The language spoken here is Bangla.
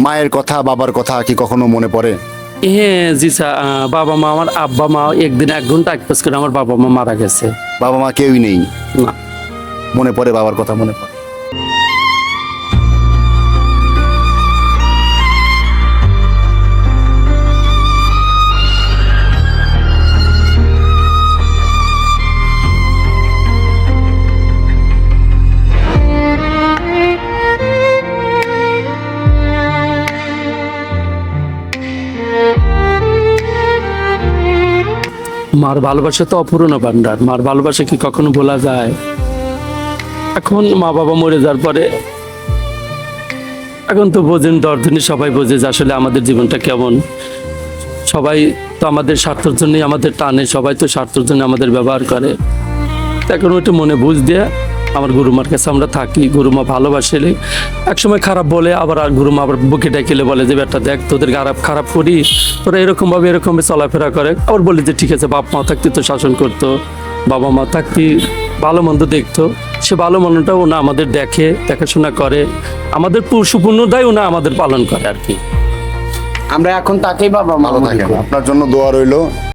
মায়ের কথা বাবার কথা কি কখনো মনে পড়ে? হ্যাঁ জি স্যার, বাবা মা, আমার আব্বা মা একদিন 1 ঘন্টা একপাস করে আমার বাবা মা মারা গেছে। বাবা মা কেউই নেই, না, মনে পড়ে বাবার কথা মনে পড়ে? মার ভালোবাসা তো অপূর্ণ ভান্ডার, মার ভালোবাসা কি কখনো বলা যায়? এখন মা বাবা মরে যাওয়ার পরে এখন তো বোঝেন, দর্জনী সবাই বোঝে যে আসলে আমাদের জীবনটা কেমন। সবাই তো আমাদের স্বার্থের জন্যই আমাদের টানে, সবাই তো স্বার্থের জন্য আমাদের ব্যবহার করে। তো এখন ওইটা মনে বুঝ দিয়ে আমার গুরুমার কাছে আমরা থাকি। গুরুমা ভালোবাসলে একসময় খারাপ বলে, আবার আর গুরুমা আবার বুকে ডাকিলে বলে যে বেটা দেখ তোদের খারাপ খারাপ করি, তোরা এরকমভাবে এরকম চলাফেরা করে। আবার বলি যে ঠিক আছে, বাপ মা থাকতে তো শাসন করতো, বাবা মা থাকতে ভালো মন্দ দেখতো। সে ভালো মন্দটাও ওনা আমাদের দেখে, দেখাশোনা করে, আমাদের সুপূর্ণতাই ওনা আমাদের পালন করে আর কি। আমরা এখন তাকেই বাবা মা ভালো মনে থাকেন, করি। আপনার জন্য দোয়া রইলো।